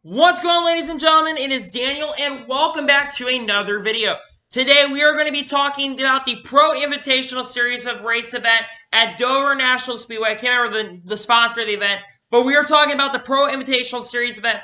What's going on, ladies and gentlemen? It is Daniel, and welcome back to another video. Today, we are going to be talking about the Pro Invitational Series of race event at Dover National Speedway. I can't remember the sponsor of the event, but we are talking about the Pro Invitational Series event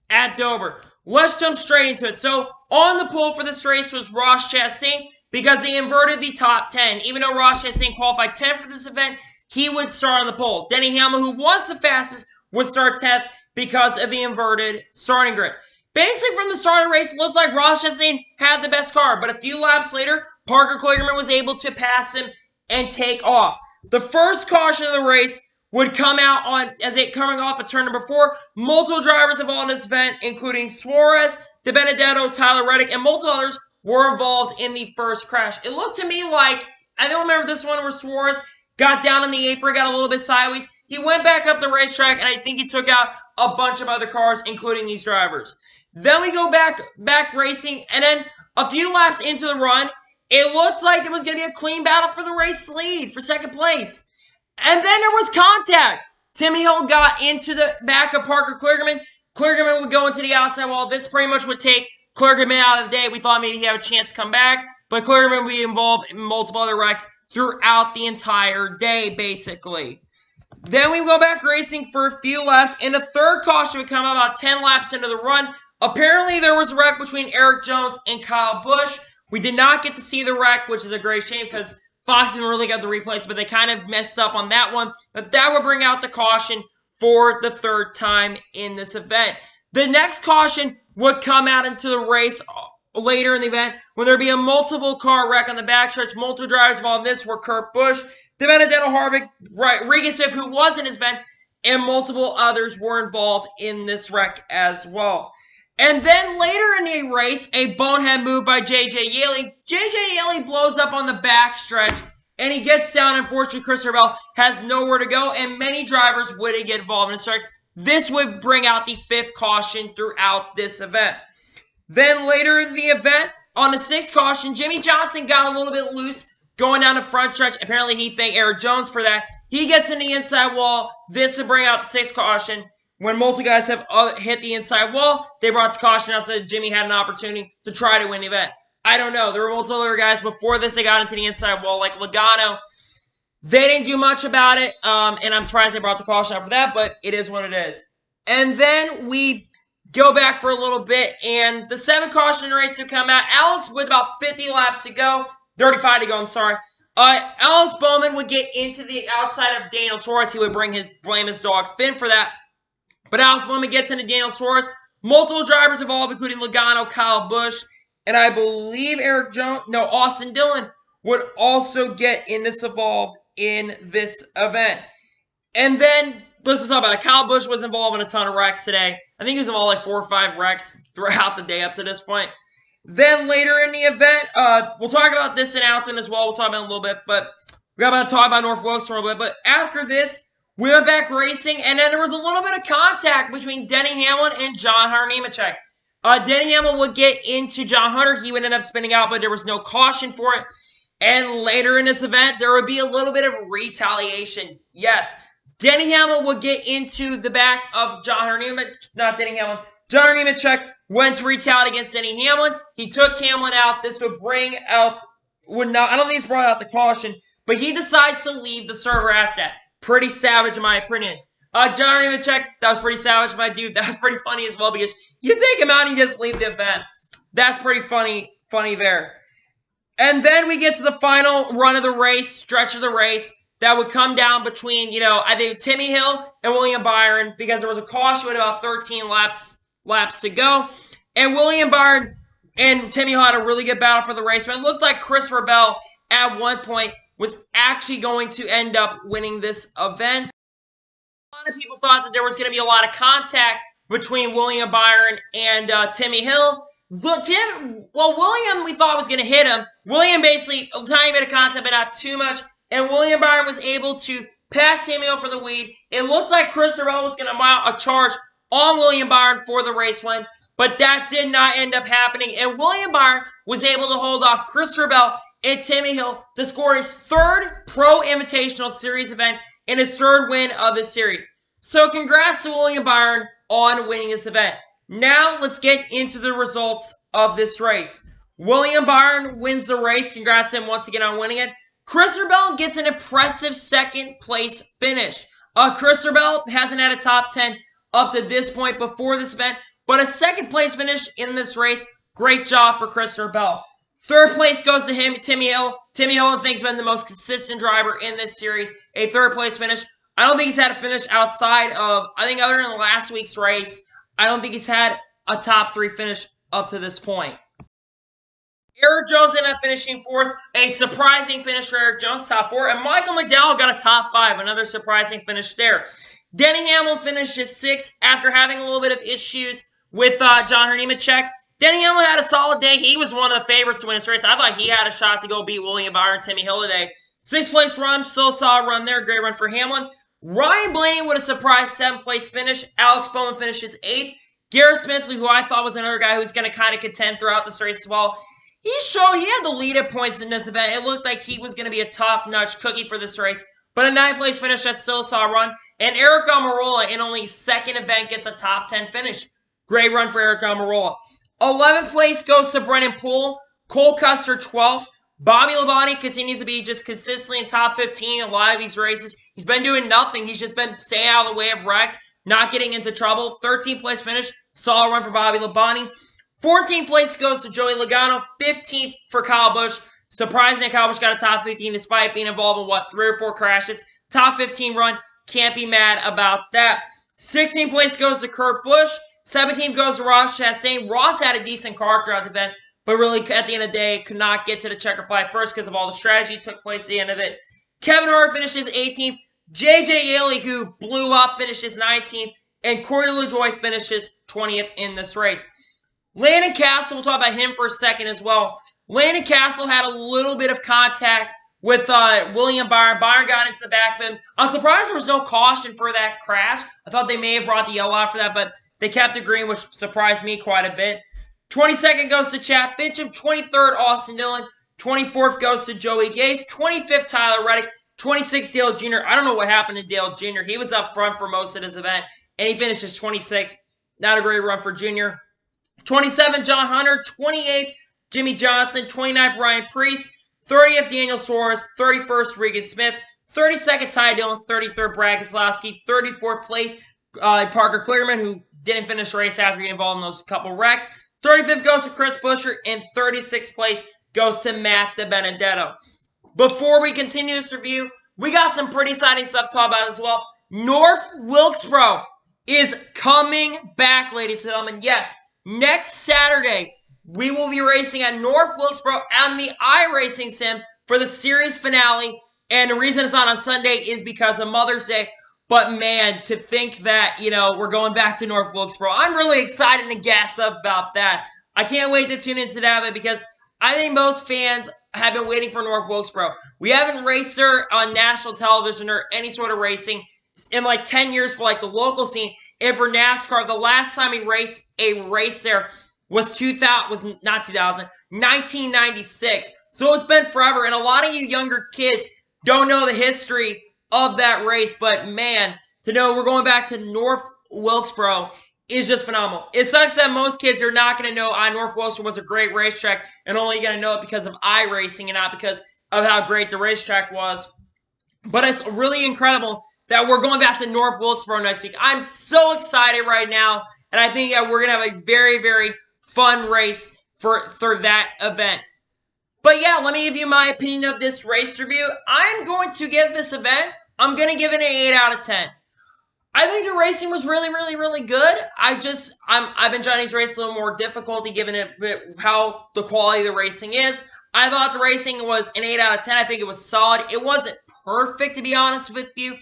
at Dover. Let's jump straight into it. So, on the pole for this race was Ross Chastain because they inverted the top 10. Even though Ross Chastain qualified 10th for this event, he would start on the pole. Denny Hamlin, who was the fastest, would start 10th because of the inverted starting grid. Basically, from the start of the race, it looked like Ross Chastain had the best car, but a few laps later, Parker Kligerman was able to pass him and take off. The first caution of the race would come out coming off at turn number 4. Multiple drivers involved in this event, including Suarez, DiBenedetto, Tyler Reddick, and multiple others were involved in the first crash. It looked to me like, I don't remember this one where Suarez got down on the apron, got a little bit sideways. He went back up the racetrack, and I think he took out a bunch of other cars, including these drivers. Then we go back racing, and then a few laps into the run, it looked like it was going to be a clean battle for the race lead, for second place. And then there was contact. Timmy Hill got into the back of Parker Kligerman. Kligerman would go into the outside wall. This pretty much would take Kligerman out of the day. We thought maybe he'd have a chance to come back, but Kligerman would be involved in multiple other wrecks throughout the entire day, basically. Then we go back racing for a few laps, and the third caution would come about 10 laps into the run. Apparently, there was a wreck between Eric Jones and Kyle Busch. We did not get to see the wreck, which is a great shame because Fox didn't really get the replays, but they kind of messed up on that one. But that would bring out the caution for the third time in this event. The next caution would come out into the race later in the event when there'd be a multiple car wreck on the backstretch. Multiple drivers involved in this were Kurt Busch, DiBenedetto, Harvick, Regan Smith, who was in his event, and multiple others were involved in this wreck as well. And then later in the race, a bonehead move by J.J. Yeley. J.J. Yeley blows up on the backstretch, and he gets down. Unfortunately, Christopher Bell has nowhere to go, and many drivers would get involved in strikes. This would bring out the fifth caution throughout this event. Then later in the event, on the sixth caution, Jimmy Johnson got a little bit loose going down the front stretch. Apparently, he thanked Eric Jones for that. He gets in the inside wall. This would bring out the sixth caution. When multiple guys have hit the inside wall, they brought the caution out so that Jimmy had an opportunity to try to win the event. I don't know. There were multiple other guys before this. They got into the inside wall, like Logano. They didn't do much about it, and I'm surprised they brought the caution out for that, but it is what it is. And then we go back for a little bit, and the seventh caution race would come out. Alex, with about 50 laps to go, 35 to go, I'm sorry. Alex Bowman would get into the outside of Daniel Suarez. He would blame his dog Finn for that. But Alex Bowman gets into Daniel Suarez. Multiple drivers involved, including Logano, Kyle Busch, and I believe Austin Dillon would also get in this involved in this event. And then, let's talk about it. Kyle Busch was involved in a ton of wrecks today. I think he was involved in like 4 or 5 wrecks throughout the day up to this point. Then later in the event, we'll talk about this announcement as well. We'll talk about it in a little bit, but we're going to talk about North Wilkes for a little bit. But after this, we went back racing, and then there was a little bit of contact between Denny Hamlin and John Hunter Nemechek. Denny Hamlin would get into John Hunter. He would end up spinning out, but there was no caution for it. And later in this event, there would be a little bit of retaliation. Yes, Denny Hamlin would get into the back of John Hunter Nemechek. Not Denny Hamlin. John Hunter Nemechek went to retaliate against Denny Hamlin. He took Hamlin out. This would bring out, I don't think he's brought out the caution, but he decides to leave the server after that. Pretty savage in my opinion. John Nemechek, that was pretty savage, my dude. That was pretty funny as well because you take him out and you just leave the event. That's pretty funny there. And then we get to the final run of the race, stretch of the race, that would come down between, I think Timmy Hill and William Byron because there was a caution with about 13 laps to go. And William Byron and Timmy Hill had a really good battle for the race. But it looked like Christopher Bell at one point was actually going to end up winning this event. A lot of people thought that there was going to be a lot of contact between William Byron and Timmy Hill. William, we thought was going to hit him. William basically, a tiny bit of contact, but not too much. And William Byron was able to pass Timmy Hill for the lead. It looked like Christopher Bell was going to mount a charge on William Byron for the race win, but that did not end up happening. And William Byron was able to hold off Christopher Bell and Timmy Hill to score his third Pro Invitational Series event and his third win of the series. So congrats to William Byron on winning this event. Now, let's get into the results of this race. William Byron wins the race. Congrats to him once again on winning it. Christopher Bell gets an impressive second place finish. Christopher Bell hasn't had a top 10 up to this point before this event, but a second place finish in this race. Great job for Christopher Bell. Third place goes to him, Timmy Hill. Timmy Hill, I think, has been the most consistent driver in this series. A third place finish. I don't think he's had a finish outside of, I think other than last week's race, I don't think he's had a top 3 finish up to this point. Eric Jones ended up finishing 4th. A surprising finish for Eric Jones, top 4. And Michael McDowell got a top 5. Another surprising finish there. Denny Hamlin finishes 6th after having a little bit of issues with John Nemechek. Denny Hamlin had a solid day. He was one of the favorites to win this race. I thought he had a shot to go beat William Byron and Timmy Hill today. 6th place run, so solid run there. Great run for Hamlin. Ryan Blaney with a surprise 7th place finish. Alex Bowman finishes 8th. Garrett Smith, who I thought was another guy who's going to kind of contend throughout this race as well. He had the lead at points in this event. It looked like he was going to be a top-notch cookie for this race. But a 9th place finish, that's still a solid run. And Eric Almirola, in only his second event, gets a top 10 finish. Great run for Eric Almirola. 11th place goes to Brennan Poole. Cole Custer, 12th. Bobby Labonte continues to be just consistently in top 15 in a lot of these races. He's been doing nothing. He's just been staying out of the way of wrecks, not getting into trouble. 13th place finish. Solid run for Bobby Labonte. 14th place goes to Joey Logano. 15th for Kyle Busch. Surprising that Kyle Busch got a top 15 despite being involved in, 3 or 4 crashes. Top 15 run. Can't be mad about that. 16th place goes to Kurt Busch. 17th goes to Ross Chastain. Ross had a decent car throughout the event, but really, at the end of the day, could not get to the checker flag first because of all the strategy that took place at the end of it. Kevin Harvick finishes 18th. J.J. Yeley, who blew up, finishes 19th. And Corey LaJoie finishes 20th in this race. Landon Castle, we'll talk about him for a second as well. Landon Castle had a little bit of contact with William Byron. Byron got into the back of him. I'm surprised there was no caution for that crash. I thought they may have brought the yellow out for that, but they kept the green, which surprised me quite a bit. 22nd goes to Chad Fincham. 23rd, Austin Dillon. 24th goes to Joey Gase. 25th, Tyler Reddick. 26th, Dale Jr. I don't know what happened to Dale Jr. He was up front for most of this event, and he finishes 26th. Not a great run for Jr. 27th, John Hunter. 28th, Jimmy Johnson. 29th, Ryan Preece. 30th, Daniel Suarez. 31st, Regan Smith. 32nd, Ty Dillon. 33rd, Brad Keselowski. 34th place, Parker Clearman, who didn't finish the race after getting involved in those couple wrecks. 35th goes to Chris Buescher, and 36th place goes to Matt DiBenedetto. Before we continue this review, we got some pretty exciting stuff to talk about as well. North Wilkesboro is coming back, ladies and gentlemen. Yes, next Saturday, we will be racing at North Wilkesboro on the iRacing sim for the series finale. And the reason it's not on Sunday is because of Mother's Day. But man, to think that, we're going back to North Wilkesboro, I'm really excited and gassed up about that. I can't wait to tune into that because I think most fans have been waiting for North Wilkesboro. We haven't raced there on national television or any sort of racing in 10 years for the local scene. And for NASCAR, the last time we raced a race there was 1996. So it's been forever. And a lot of you younger kids don't know the history of that race, but man, to know we're going back to North Wilkesboro is just phenomenal. It sucks that most kids are not going to know North Wilkesboro was a great racetrack and only going to know it because of iRacing and not because of how great the racetrack was. But it's really incredible that we're going back to North Wilkesboro next week. I'm so excited right now, and I think that we're going to have a very, very fun race for that event. But yeah, let me give you my opinion of this race review. I'm going to give this event, I'm going to give it an 8 out of 10. I think the racing was really, really, really good. I've been trying these races a little more difficulty given it how the quality of the racing is. I thought the racing was an 8 out of 10. I think it was solid. It wasn't perfect, to be honest with you.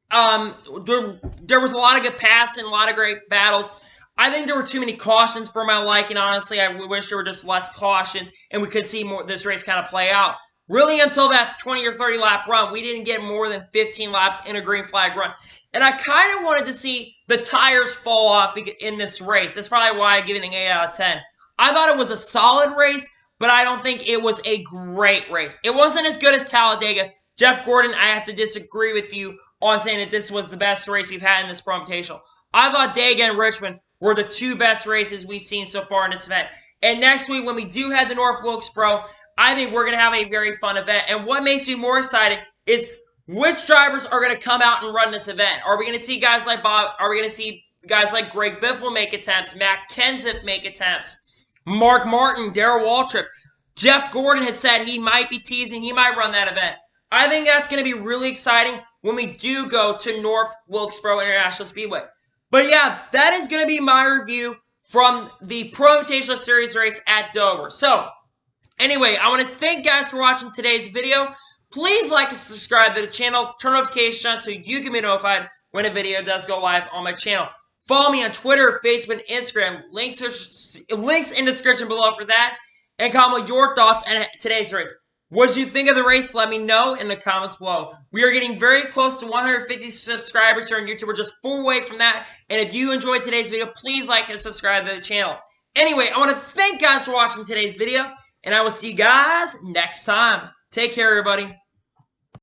There was a lot of good passes and a lot of great battles. I think there were too many cautions for my liking, honestly. I wish there were just less cautions and we could see more this race kind of play out. Really, until that 20 or 30 lap run, we didn't get more than 15 laps in a green flag run. And I kind of wanted to see the tires fall off in this race. That's probably why I give it an 8 out of 10. I thought it was a solid race, but I don't think it was a great race. It wasn't as good as Talladega. Jeff Gordon, I have to disagree with you on saying that this was the best race we've had in this Pro Invitational. I thought Dega and Richmond were the two best races we've seen so far in this event. And next week, when we do have the North Wilkesboro, I think we're going to have a very fun event. And what makes me more excited is which drivers are going to come out and run this event. Are we going to see guys like Bob? Are we going to see guys like Greg Biffle make attempts? Matt Kenseth make attempts? Mark Martin, Darrell Waltrip. Jeff Gordon has said he might be teasing. He might run that event. I think that's going to be really exciting when we do go to North Wilkesboro International Speedway. But yeah, that is going to be my review from the Pro Invitational Series race at Dover. So, anyway, I want to thank you guys for watching today's video. Please like and subscribe to the channel, turn notifications on so you can be notified when a video does go live on my channel. Follow me on Twitter, Facebook, and Instagram. Links in the description below for that. And comment your thoughts on today's race. What did you think of the race? Let me know in the comments below. We are getting very close to 150 subscribers here on YouTube. We're just 4 away from that. And if you enjoyed today's video, please like and subscribe to the channel. Anyway, I want to thank you guys for watching today's video. And I will see you guys next time. Take care, everybody.